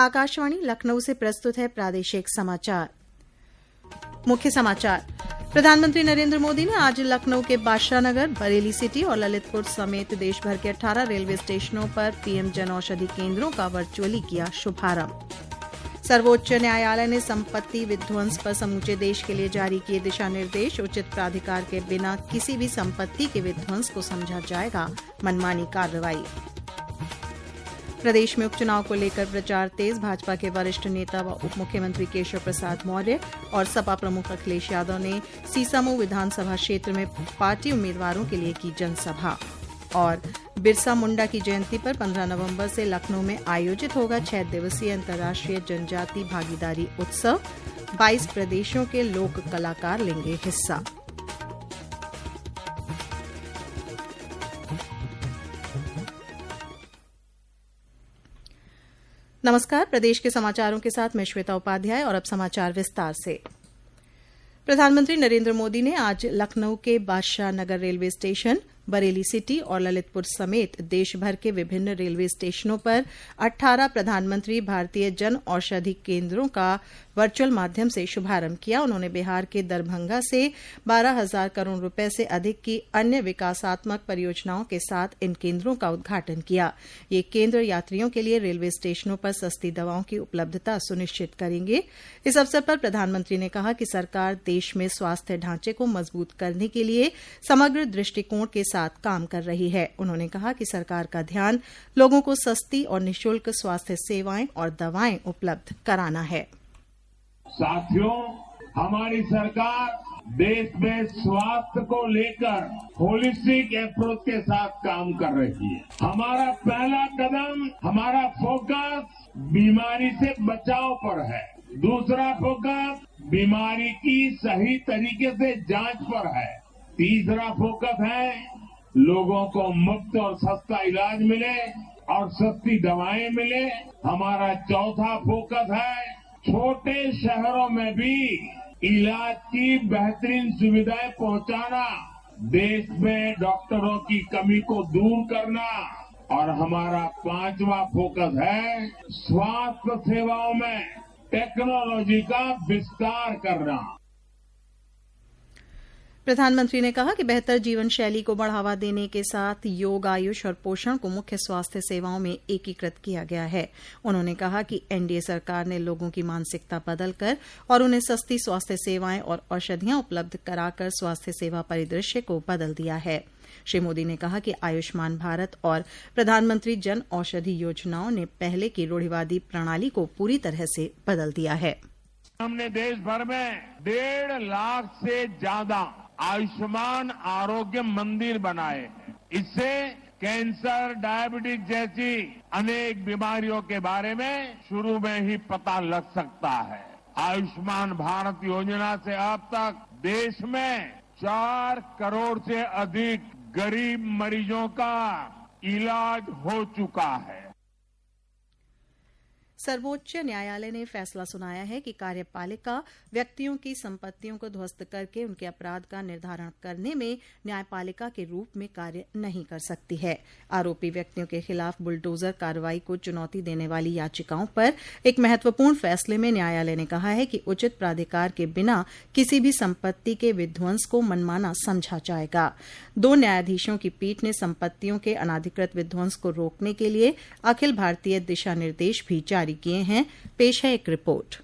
आकाशवाणी लखनऊ से प्रस्तुत है प्रादेशिक समाचार। मुख्य समाचार। प्रधानमंत्री नरेंद्र मोदी ने आज लखनऊ के बादशाह नगर, बरेली सिटी और ललितपुर समेत देश भर के 18 रेलवे स्टेशनों पर पीएम जन औषधि केंद्रों का वर्चुअली किया शुभारंभ। सर्वोच्च न्यायालय ने संपत्ति विध्वंस पर समूचे देश के लिए जारी किए दिशा निर्देश। उचित प्राधिकार के बिना किसी भी संपत्ति के विध्वंस को समझा जाएगा मनमानी कार्रवाई। प्रदेश में उपचुनाव को लेकर प्रचार तेज। भाजपा के वरिष्ठ नेता व उप मुख्यमंत्री केशव प्रसाद मौर्य और सपा प्रमुख अखिलेश यादव ने सीसामऊ विधानसभा क्षेत्र में पार्टी उम्मीदवारों के लिए की जनसभा। और बिरसा मुंडा की जयंती पर 15 नवंबर से लखनऊ में आयोजित होगा 6 दिवसीय अंतर्राष्ट्रीय जनजाति भागीदारी उत्सव। 22 प्रदेशों के लोक कलाकार लेंगे हिस्सा। नमस्कार, प्रदेश के समाचारों के साथ मैं श्वेता उपाध्याय और अब समाचार विस्तार से। प्रधानमंत्री नरेंद्र मोदी ने आज लखनऊ के Badshah Nagar railway station, Bareilly city और ललितपुर समेत देश भर के विभिन्न रेलवे स्टेशनों पर 18 प्रधानमंत्री भारतीय जन औषधि केंद्रों का वर्चुअल माध्यम से शुभारंभ किया। उन्होंने बिहार के दरभंगा से 12,000 करोड़ रुपए से अधिक की अन्य विकासात्मक परियोजनाओं के साथ इन केंद्रों का उद्घाटन किया। ये केंद्र यात्रियों के लिए रेलवे स्टेशनों पर सस्ती दवाओं की उपलब्धता सुनिश्चित करेंगे। इस अवसर पर प्रधानमंत्री ने कहा कि सरकार देश में स्वास्थ्य ढांचे को मजबूत करने के लिए समग्र दृष्टिकोण के साथ काम कर रही है। उन्होंने कहा कि सरकार का ध्यान लोगों को सस्ती और निःशुल्क स्वास्थ्य सेवाएं और दवाएं उपलब्ध कराना है। साथियों, हमारी सरकार देश में स्वास्थ्य को लेकर होलिस्टिक अप्रोच के साथ काम कर रही है। हमारा पहला कदम, हमारा फोकस बीमारी से बचाव पर है। दूसरा फोकस बीमारी की सही तरीके से जांच पर है। तीसरा फोकस है लोगों को मुफ्त और सस्ता इलाज मिले और सस्ती दवाएं मिले। हमारा चौथा फोकस है छोटे शहरों में भी इलाज की बेहतरीन सुविधाएं पहुंचाना, देश में डॉक्टरों की कमी को दूर करना। और हमारा पांचवा फोकस है स्वास्थ्य सेवाओं में टेक्नोलॉजी का विस्तार करना। प्रधानमंत्री ने कहा कि बेहतर जीवन शैली को बढ़ावा देने के साथ योग, आयुष और पोषण को मुख्य स्वास्थ्य सेवाओं में एकीकृत किया गया है। उन्होंने कहा कि एनडीए सरकार ने लोगों की मानसिकता बदलकर और उन्हें सस्ती स्वास्थ्य सेवाएं और औषधियां उपलब्ध कराकर स्वास्थ्य सेवा परिदृश्य को बदल दिया है। श्री मोदी ने कहा कि आयुष्मान भारत और प्रधानमंत्री जन औषधि योजनाओं ने पहले की रूढ़िवादी प्रणाली को पूरी तरह से बदल दिया है। हमने देश भर में 1.5 लाख से ज्यादा आयुष्मान आरोग्य मंदिर बनाए हैं। इससे कैंसर, डायबिटीज जैसी अनेक बीमारियों के बारे में शुरू में ही पता लग सकता है। आयुष्मान भारत योजना से अब तक देश में 4 करोड़ से अधिक गरीब मरीजों का इलाज हो चुका है। सर्वोच्च न्यायालय ने फैसला सुनाया है कि कार्यपालिका व्यक्तियों की संपत्तियों को ध्वस्त करके उनके अपराध का निर्धारण करने में न्यायपालिका के रूप में कार्य नहीं कर सकती है। आरोपी व्यक्तियों के खिलाफ बुलडोजर कार्रवाई को चुनौती देने वाली याचिकाओं पर एक महत्वपूर्ण फैसले में न्यायालय ने कहा है कि उचित प्राधिकार के बिना किसी भी संपत्ति के विध्वंस को मनमाना समझा जाएगा। 2 न्यायाधीशों की पीठ ने संपत्तियों के अनाधिकृत विध्वंस को रोकने के लिए अखिल भारतीय दिशा निर्देश भी जारी किए हैं। पेश है एक रिपोर्ट।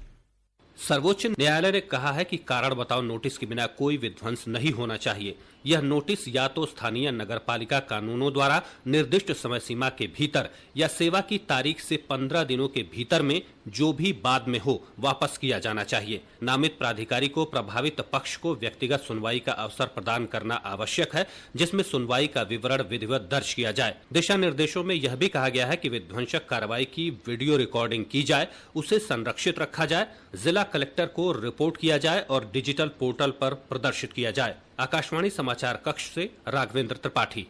सर्वोच्च न्यायालय ने कहा है कि कारण बताओ नोटिस के बिना कोई विध्वंस नहीं होना चाहिए। यह नोटिस या तो स्थानीय नगरपालिका कानूनों द्वारा निर्दिष्ट समय सीमा के भीतर या सेवा की तारीख से 15 दिनों के भीतर में जो भी बाद में हो वापस किया जाना चाहिए। नामित प्राधिकारी को प्रभावित पक्ष को व्यक्तिगत सुनवाई का अवसर प्रदान करना आवश्यक है, जिसमें सुनवाई का विवरण विधिवत दर्ज किया जाए। दिशा निर्देशों में यह भी कहा गया है कि विध्वंसक कार्रवाई की वीडियो रिकॉर्डिंग की जाए, उसे संरक्षित रखा जाए, जिला कलेक्टर को रिपोर्ट किया जाए और डिजिटल पोर्टल पर प्रदर्शित किया जाए। आकाशवाणी समाचार कक्ष से राघवेंद्र त्रिपाठी।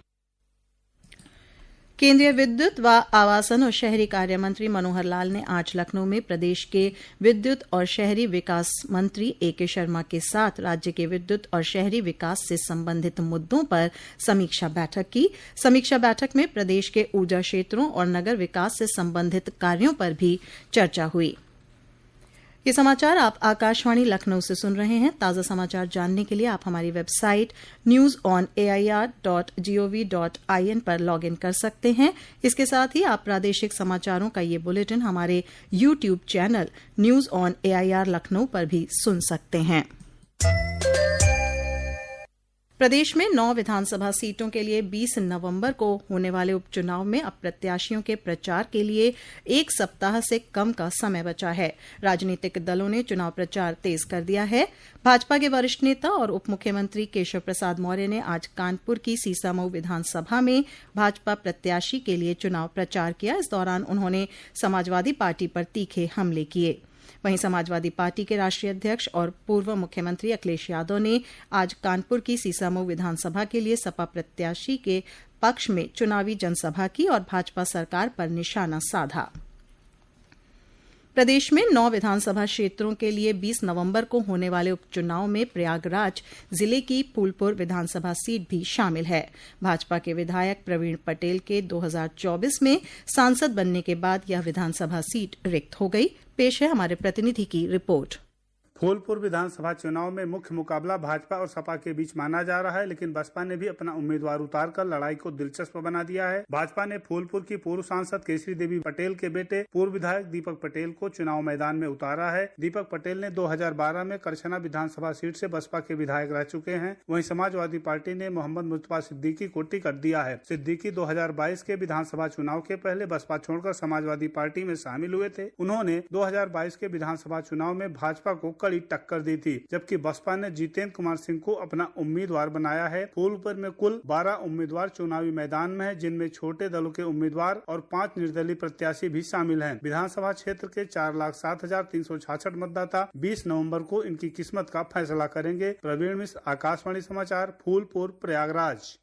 केंद्रीय विद्युत व आवासन और शहरी कार्य मंत्री मनोहर लाल ने आज लखनऊ में प्रदेश के विद्युत और शहरी विकास मंत्री एके शर्मा के साथ राज्य के विद्युत और शहरी विकास से संबंधित मुद्दों पर समीक्षा बैठक की। समीक्षा बैठक में प्रदेश के ऊर्जा क्षेत्रों और नगर विकास से संबंधित कार्यों पर भी चर्चा हुई। ये समाचार आप आकाशवाणी लखनऊ से सुन रहे हैं। ताज़ा समाचार जानने के लिए आप हमारी वेबसाइट news.air.gov.in पर लॉगिन कर सकते हैं। इसके साथ ही आप प्रादेशिक समाचारों का ये बुलेटिन हमारे YouTube channel news on AIR Lucknow पर भी सुन सकते हैं। प्रदेश में 9 विधानसभा सीटों के लिए 20 नवंबर को होने वाले उपचुनाव में अब प्रत्याशियों के प्रचार के लिए 1 सप्ताह से कम का समय बचा है। राजनीतिक दलों ने चुनाव प्रचार तेज कर दिया है। भाजपा के वरिष्ठ नेता और उप मुख्यमंत्री केशव प्रसाद मौर्य ने आज कानपुर की सीसामऊ विधानसभा में भाजपा प्रत्याशी के लिए चुनाव प्रचार किया। इस दौरान उन्होंने समाजवादी पार्टी पर तीखे हमले किए। वहीं समाजवादी पार्टी के राष्ट्रीय अध्यक्ष और पूर्व मुख्यमंत्री अखिलेश यादव ने आज कानपुर की सीसामऊ विधानसभा के लिए सपा प्रत्याशी के पक्ष में चुनावी जनसभा की और भाजपा सरकार पर निशाना साधा। प्रदेश में 9 विधानसभा क्षेत्रों के लिए 20 नवंबर को होने वाले उपचुनाव में प्रयागराज जिले की फूलपुर विधानसभा सीट भी शामिल है। भाजपा के विधायक प्रवीण पटेल के 2024 में सांसद बनने के बाद यह विधानसभा सीट रिक्त हो गई। पेश है हमारे प्रतिनिधि की रिपोर्ट। फूलपुर विधानसभा चुनाव में मुख्य मुकाबला भाजपा और सपा के बीच माना जा रहा है, लेकिन बसपा ने भी अपना उम्मीदवार उतारकर लड़ाई को दिलचस्प बना दिया है। भाजपा ने फूलपुर की पूर्व सांसद केसरी देवी पटेल के बेटे पूर्व विधायक दीपक पटेल को चुनाव मैदान में उतारा है। दीपक पटेल ने 2012 में करछना विधानसभा सीट से बसपा के विधायक रह चुके हैं। वहीं समाजवादी पार्टी ने मोहम्मद मुस्तफा सिद्दीकी को टिकट दिया है। सिद्दीकी 2022 के विधानसभा चुनाव के पहले बसपा छोड़कर समाजवादी पार्टी में शामिल हुए थे। उन्होंने 2022 के विधानसभा चुनाव में भाजपा को कड़ी टक्कर दी थी, जबकि बसपा ने जितेंद्र कुमार सिंह को अपना उम्मीदवार बनाया है। फूलपुर में कुल 12 उम्मीदवार चुनावी मैदान में हैं, जिनमें छोटे दलों के उम्मीदवार और 5 निर्दलीय प्रत्याशी भी शामिल हैं। विधानसभा क्षेत्र के 4,07,366 मतदाता 20 नवंबर को इनकी किस्मत का फैसला करेंगे। प्रवीण मिश्र, आकाशवाणी समाचार, फूलपुर, प्रयागराज।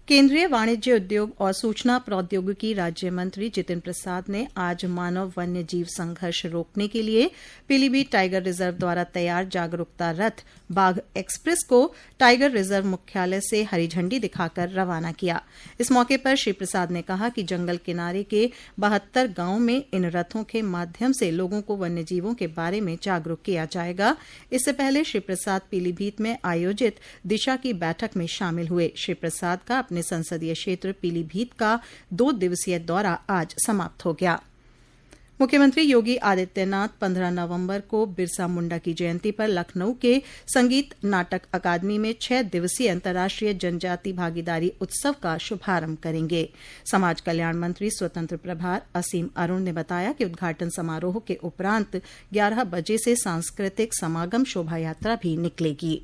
केंद्रीय वाणिज्य उद्योग और सूचना प्रौद्योगिकी राज्य मंत्री जितिन प्रसाद ने आज मानव वन्य जीव संघर्ष रोकने के लिए पीलीभीत टाइगर रिजर्व द्वारा तैयार जागरूकता रथ बाघ एक्सप्रेस को टाइगर रिजर्व मुख्यालय से हरी झंडी दिखाकर रवाना किया। इस मौके पर श्री प्रसाद ने कहा कि जंगल किनारे के 72 गांवों में इन रथों के माध्यम से लोगों को वन्य जीवों के बारे में जागरूक किया जाएगा। इससे पहले श्री प्रसाद पीलीभीत में आयोजित दिशा की बैठक में शामिल हुए। श्री प्रसाद का अपने संसदीय क्षेत्र पीलीभीत का 2 दिवसीय दौरा आज समाप्त हो गया। मुख्यमंत्री योगी आदित्यनाथ 15 नवंबर को बिरसा मुंडा की जयंती पर लखनऊ के संगीत नाटक अकादमी में 6 दिवसीय अंतर्राष्ट्रीय जनजाति भागीदारी उत्सव का शुभारंभ करेंगे। समाज कल्याण मंत्री स्वतंत्र प्रभार असीम अरुण ने बताया कि उद्घाटन समारोह के उपरांत 11 बजे से सांस्कृतिक समागम शोभा यात्रा भी निकलेगी।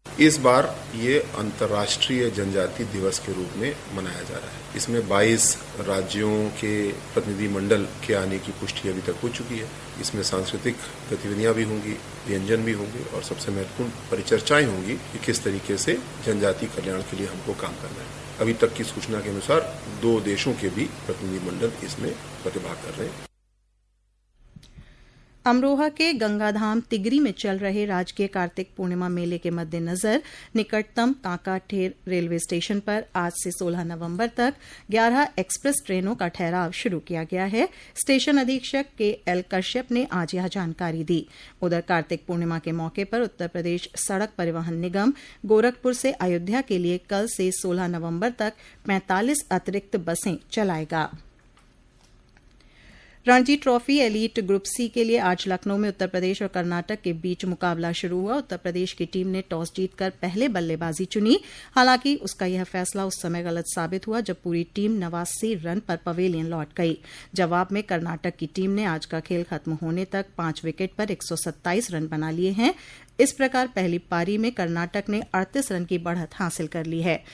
इस बार ये अंतर्राष्ट्रीय जनजाति दिवस के रूप में मनाया जा रहा है। इसमें 22 राज्यों के प्रतिनिधि मंडल के आने की पुष्टि अभी तक हो चुकी है। इसमें सांस्कृतिक गतिविधियां भी होंगी, व्यंजन भी होंगे और सबसे महत्वपूर्ण परिचर्चाएं होंगी कि किस तरीके से जनजाति कल्याण के लिए हमको काम करना है। अभी तक की सूचना के अनुसार 2 देशों के भी प्रतिनिधि मंडल इसमें प्रतिभाग कर रहे हैं। अमरोहा के गंगाधाम तिगरी में चल रहे राजकीय कार्तिक पूर्णिमा मेले के मद्देनजर निकटतम कांकाठेर रेलवे स्टेशन पर आज से 16 नवंबर तक 11 एक्सप्रेस ट्रेनों का ठहराव शुरू किया गया है। स्टेशन अधीक्षक KL कश्यप ने आज यह जानकारी दी। उधर कार्तिक पूर्णिमा के मौके पर उत्तर प्रदेश सड़क परिवहन निगम गोरखपुर से अयोध्या के लिए कल से 16 नवंबर तक 45 अतिरिक्त बसें चलाएगा। Ranji trophy elite group C के लिए आज लखनऊ में उत्तर प्रदेश और कर्नाटक के बीच मुकाबला शुरू हुआ। उत्तर प्रदेश की टीम ने टॉस जीतकर पहले बल्लेबाजी चुनी। हालांकि उसका यह फैसला उस समय गलत साबित हुआ जब पूरी टीम 89 रन पर पवेलियन लौट गई। जवाब में कर्नाटक की टीम ने आज का खेल खत्म होने तक 5 विकेट पर 127 रन बना लिए हैं। इस प्रकार पहली पारी में कर्नाटक ने 38 रन की बढ़त हासिल कर ली है।